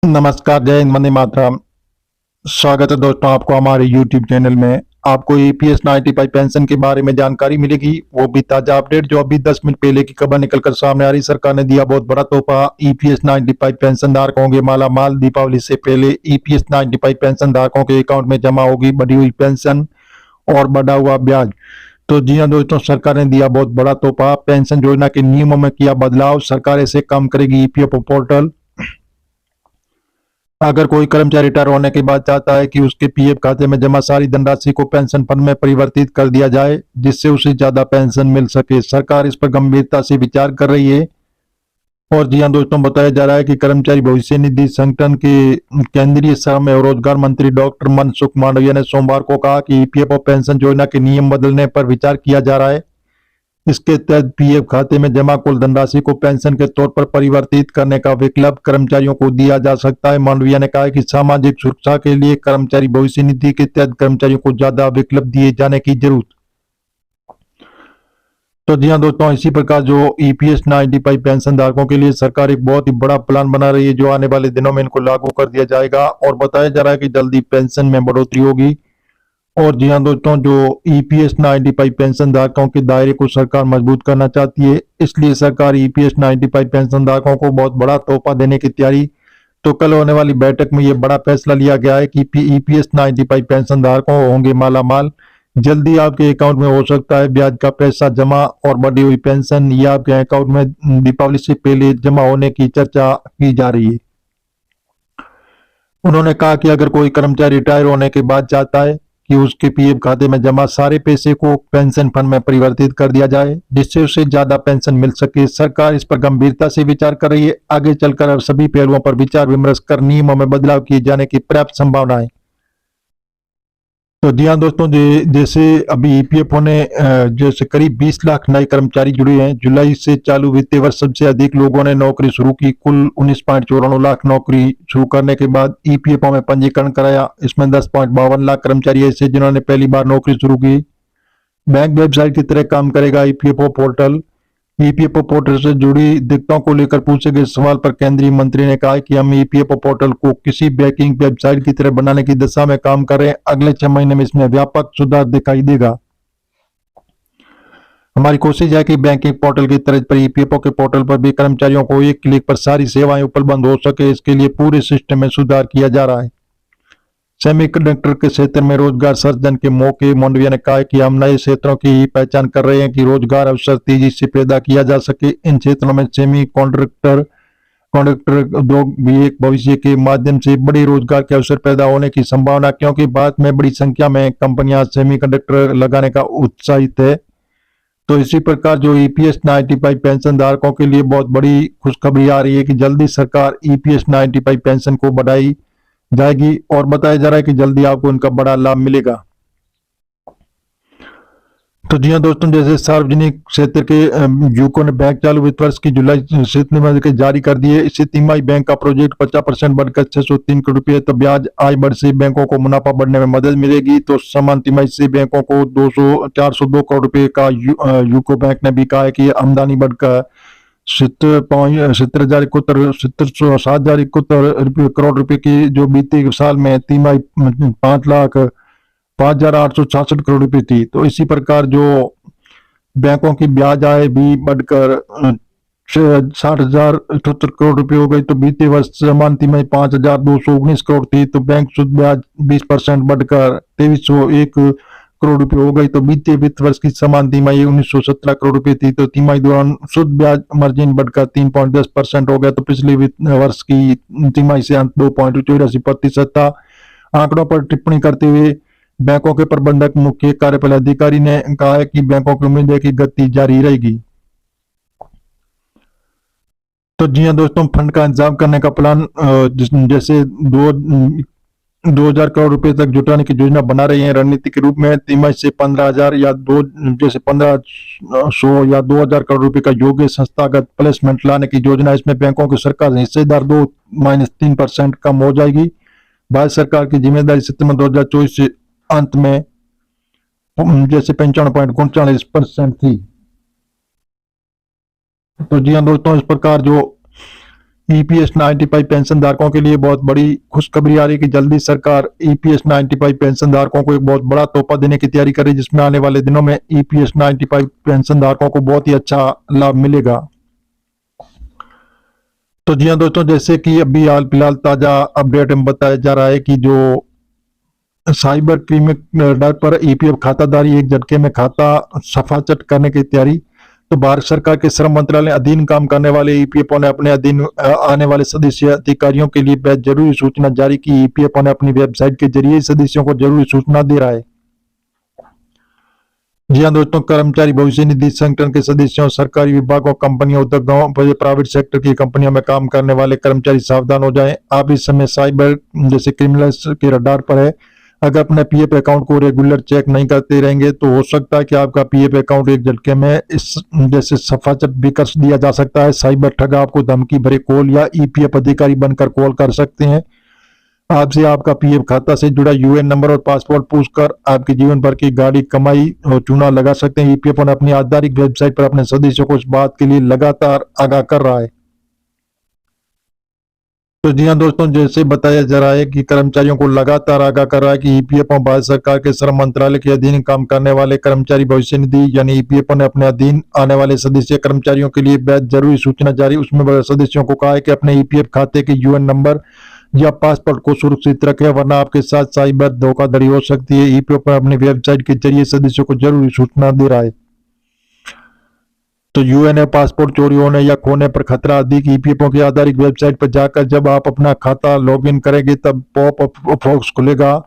नमस्कार, जय हिंद, वंदे मातरम। स्वागत है दोस्तों आपको हमारे YouTube चैनल में। आपको ईपीएस 95 पेंशन के बारे में जानकारी मिलेगी, वो भी ताजा अपडेट जो अभी 10 मिनट पहले की खबर निकलकर सामने आ रही। सरकार ने दिया बहुत बड़ा तोहफा, ईपीएस 95 पेंशन धारक होंगे माला माल। दीपावली से पहले ईपीएस 95 पेंशन धारकों के अकाउंट में जमा होगी बढ़ी हुई पेंशन और बढ़ा हुआ ब्याज। तो जी हाँ दोस्तों, सरकार ने दिया बहुत बड़ा तोहफा। पेंशन योजना के नियमों में किया बदलाव, सरकार इसे कम करेगी। ईपीएफओ पोर्टल, अगर कोई कर्मचारी रिटायर होने के बाद चाहता है कि उसके पीएफ खाते में जमा सारी धनराशि को पेंशन फंड में परिवर्तित कर दिया जाए जिससे उसे ज्यादा पेंशन मिल सके, सरकार इस पर गंभीरता से विचार कर रही है। और जी हाँ दोस्तों, बताया जा रहा है कि कर्मचारी भविष्य निधि संगठन के केंद्रीय श्रम एवं रोजगार मंत्री डॉक्टर मनसुख मांडविया ने सोमवार को कहा कि ईपीएफओ पेंशन योजना के नियम बदलने पर विचार किया जा रहा है। इसके तहत पीएफ खाते में जमा कुल धनराशि को पेंशन के तौर पर परिवर्तित करने का विकल्प कर्मचारियों को दिया जा सकता है। मांडविया ने कहा कि सामाजिक सुरक्षा के लिए कर्मचारी भविष्य निधि के तहत कर्मचारियों को ज्यादा विकल्प दिए जाने की जरूरत। तो जी हाँ दोस्तों, इसी प्रकार जो ईपीएस 95 पेंशन धारकों के लिए सरकार एक बहुत ही बड़ा प्लान बना रही है जो आने वाले दिनों में इनको लागू कर दिया जाएगा। और बताया जा रहा है कि जल्दी पेंशन में बढ़ोतरी होगी। और जी हाँ दोस्तों, जो ईपीएस 95 पेंशन धारकों के दायरे को सरकार मजबूत करना चाहती है, इसलिए सरकार ईपीएस 95 पेंशन धारकों को बहुत बड़ा तोहफा देने की तैयारी। तो कल होने वाली बैठक में ये बड़ा फैसला लिया गया है कि ईपीएस 95 पेंशन धारकों होंगे माला माल। जल्दी आपके अकाउंट में हो सकता है ब्याज का पैसा जमा और बढ़ी हुई पेंशन, या आपके अकाउंट में दीपावली से पहले जमा होने की चर्चा की जा रही है। उन्होंने कहा कि अगर कोई कर्मचारी रिटायर होने के बाद चाहता है कि उसके पीएफ खाते में जमा सारे पैसे को पेंशन फंड में परिवर्तित कर दिया जाए जिससे उसे ज्यादा पेंशन मिल सके, सरकार इस पर गंभीरता से विचार कर रही है। आगे चलकर अब सभी पहलुओं पर विचार विमर्श कर नियमों में बदलाव किए जाने की पर्याप्त संभावना है। तो जी हाँ दोस्तों, जैसे अभी ईपीएफओ ने जैसे करीब 20 लाख नए कर्मचारी जुड़े हैं। जुलाई से चालू वित्तीय वर्ष सबसे अधिक लोगों ने नौकरी शुरू की। कुल 19.94 लाख नौकरी शुरू करने के बाद ईपीएफओ में पंजीकरण कराया। इसमें 10.52 लाख कर्मचारी ऐसे जिन्होंने पहली बार नौकरी शुरू की। बैंक वेबसाइट की तरह काम करेगा ईपीएफओ पोर्टल। ईपीएफओ पोर्टल से जुड़ी दिक्कतों को लेकर पूछे गए सवाल पर केंद्रीय मंत्री ने कहा कि हम ईपीएफओ पोर्टल को किसी बैंकिंग वेबसाइट की तरह बनाने की दिशा में काम कर रहे हैं। अगले 6 महीने में इसमें व्यापक सुधार दिखाई देगा। हमारी कोशिश है कि बैंकिंग पोर्टल की तरह पर ईपीएफओ के पोर्टल पर भी कर्मचारियों को एक क्लिक पर सारी सेवाएं उपलब्ध हो सके, इसके लिए पूरे सिस्टम में सुधार किया जा रहा है। सेमीकंडक्टर के क्षेत्र में रोजगार सृजन के मौके, मांडविया ने कहा कि हम नए क्षेत्रों की ही पहचान कर रहे हैं कि रोजगार अवसर तेजी से पैदा किया जा सके। इन क्षेत्रों में सेमी कंडक्टर उद्योग भी एक भविष्य के माध्यम से बड़े रोजगार के अवसर पैदा होने की संभावना, क्योंकि भारत में बड़ी संख्या में कंपनियां सेमीकंडक्टर लगाने का उत्साहित है। तो इसी प्रकार जो ईपीएस 95 पेंशन धारकों के लिए बहुत बड़ी खुशखबरी आ रही है कि जल्दी सरकार ईपीएस 95 पेंशन को बढ़ाई जाएगी और बताया जा रहा है कि जल्दी आपको इनका बड़ा लाभ मिलेगा। तो जी हाँ दोस्तों, जैसे सार्वजनिक क्षेत्र के यूको ने बैंक चालू वित्त वर्ष की जुलाई स्थिति जारी कर दी है। इससे तिमाही बैंक का प्रोजेक्ट 50% बढ़कर 603 करोड़ रुपये। तो ब्याज आय बढ़ से बैंकों को मुनाफा बढ़ने में मदद मिलेगी। तो समान तिमाही से बैंकों को 402 करोड़ रुपये का यूको बैंक ने भी कहा है कि आमदनी बढ़कर 7,071 करोड़ रुपए की जो बीते साल में तिमाही 5,0866 करोड़ रुपए थी। तो इसी प्रकार जो बैंकों की ब्याज आय भी बढ़कर 60,078 करोड़ रुपए हो गई। तो बीते वर्ष समान तिमाही 5,219 करोड़ थी। तो बैंक शुद्ध ब्याज 20% बढ़कर 2,301 करोड़ रुपए हो गई। तो बीते वित्त वर्ष की समान तिमाही 1,917 करोड़ रुपए थी। तो तिमाही दौरान शुद्ध ब्याज मार्जिन बढ़कर 3.10% हो गया। तो पिछले वित्त वर्ष की तिमाही से 2.84% था। आंकड़ों पर टिप्पणी करते हुए बैंकों के प्रबंधक मुख्य कार्यपालक अधिकारी ने कहा है कि बैंकों की उम्मीद है कि गति जारी रहेगी। तो जी हाँ दोस्तों, फंड का इंतजाम करने का प्लान जैसे 2,000 करोड़ रुपए तक जुटाने की योजना बना रही है रणनीति के रूप में। तिमाही से 15,000 या 1,500 या 2,000 करोड़ रुपए का योग्य संस्थागत प्लेसमेंट लाने की योजना। इसमें बैंकों की सरकार हिस्सेदार 2-3% कम हो जाएगी। भारत सरकार की जिम्मेदारी सितंबर 2024 से अंत में जैसे 95.39% थी। तो जी हाँ दोस्तों, इस प्रकार जो ईपीएस 95 पेंशन धारकों के लिए बहुत बड़ी खुशखबरी आ रही है कि जल्दी सरकार ईपीएस 95 पेंशन धारकों को एक बहुत बड़ा तोहफा देने की तैयारी कर रही है, जिसमें आने वाले दिनों में ईपीएस 95 पेंशन धारकों को बहुत ही अच्छा लाभ मिलेगा। तो जी हाँ दोस्तों, जैसे कि अभी हाल फिलहाल ताजा अपडेट में बताया जा रहा है कि जो साइबर क्रिमिनल पर ईपीएफ खाताधारी एक झटके में खाता सफाचट करने की तैयारी। तो भारत सरकार के श्रम मंत्रालय अधीन काम करने वाले ईपीएफओ ने अपने अधीन आने वाले सदस्य अधिकारियों के लिए बेहद जरूरी सूचना जारी की। ईपीएफओ ने अपनी वेबसाइट के जरिए सदस्यों को जरूरी सूचना दे रहा है। जी हाँ दोस्तों, कर्मचारी भविष्य निधि संगठन के सदस्यों, सरकारी विभागों, कंपनियों, उद्योगों, प्राइवेट सेक्टर की कंपनियों में काम करने वाले कर्मचारी सावधान हो जाएं। आप इस समय साइबर जैसे क्रिमिनल्स के रडार पर है। अगर अपने पीएफ अकाउंट को रेगुलर चेक नहीं करते रहेंगे तो हो सकता है कि आपका पीएफ अकाउंट एक झटके में इस जैसे सफाचट भी कर दिया जा सकता है। साइबर ठग आपको धमकी भरे कॉल या ईपीएफ अधिकारी बनकर कॉल कर सकते हैं। आपसे आपका पीएफ खाता से जुड़ा यूएन नंबर और पासपोर्ट पूछकर आपके जीवन भर की गाड़ी, कमाई और चूना लगा सकते हैं। ईपीएफ ने अपनी आधिकारिक वेबसाइट पर अपने सदस्यों को इस बात के लिए लगातार आगाह कर रहा है। तो जी हाँ दोस्तों, जैसे बताया जा रहा है कि कर्मचारियों को लगातार आगाह कर रहा है कि ईपीएफओ भारत सरकार के श्रम मंत्रालय के अधीन काम करने वाले कर्मचारी भविष्य निधि यानी ईपीएफओ ने अपने अधीन आने वाले सदस्य कर्मचारियों के लिए बेहद जरूरी सूचना जारी। उसमें सदस्यों को कहा है कि अपने ईपीएफ खाते के यूएन नंबर या पासपोर्ट को सुरक्षित रखें, वरना आपके साथ साइबर धोखाधड़ी हो सकती है। ईपीएफओ अपनी वेबसाइट के जरिए सदस्यों को जरूरी सूचना दे रहा है। तो यूएन पासपोर्ट चोरी होने या खोने पर खतरा अधिक। ईपीएफओ की आधिकारिक वेबसाइट पर जाकर जब आप अपना खाता लॉगिन करेंगे तब पॉप अप बॉक्स खुलेगा।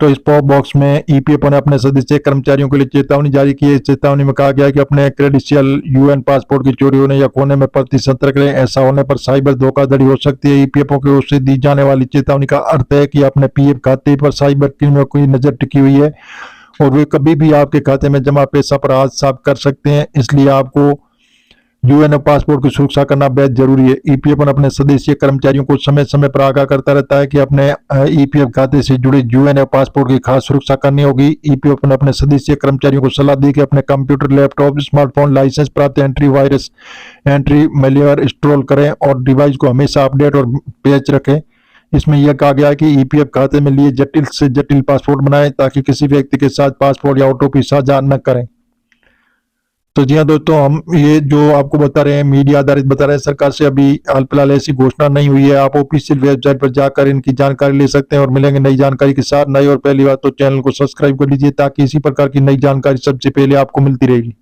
तो इस पॉप बॉक्स में ईपीएफओ ने अपने सदस्य कर्मचारियों के लिए चेतावनी जारी की है। चेतावनी में कहा गया है कि अपने क्रेडेंशियल यूएन पासपोर्ट की चोरी होने या खोने में प्रति सतर्क रहें। ऐसा होने पर साइबर धोखाधड़ी हो सकती है। ईपीएफओ की ओर से दी जाने वाली चेतावनी का अर्थ है कि अपने पीएफ खाते पर साइबर क्रिमिनलों की नजर टिकी हुई है और वे कभी भी आपके खाते में जमा पैसा पर हाथ साफ कर सकते हैं। इसलिए आपको यूएन पासपोर्ट की सुरक्षा करना बेहद जरूरी है। ईपीएफ अपने सदस्य कर्मचारियों को समय समय पर आगाह करता रहता है कि अपने ईपीएफ खाते से जुड़े यूएन पासपोर्ट की खास सुरक्षा करनी होगी। ईपीएफ ने अपने सदस्य कर्मचारियों को सलाह दी कि अपने कंप्यूटर, लैपटॉप, स्मार्टफोन, लाइसेंस प्राप्त entry virus entry malware install करें और डिवाइस को हमेशा अपडेट और पैच रखें। इसमें यह कहा गया है कि ईपीएफ खाते में लिए जटिल से जटिल पासपोर्ट बनाएं ताकि किसी व्यक्ति के साथ पासपोर्ट या ओटीपी साझा न करें। तो जी हाँ दोस्तों, हम ये जो आपको बता रहे हैं मीडिया आधारित बता रहे हैं, सरकार से अभी हाल फिलहाल ऐसी घोषणा नहीं हुई है। आप ऑफिशियल वेबसाइट पर जाकर इनकी जानकारी ले सकते हैं और मिलेंगे नई जानकारी के साथ। नई और पहली बात तो चैनल को सब्सक्राइब कर लीजिए ताकि इसी प्रकार की नई जानकारी सबसे पहले आपको मिलती रहेगी।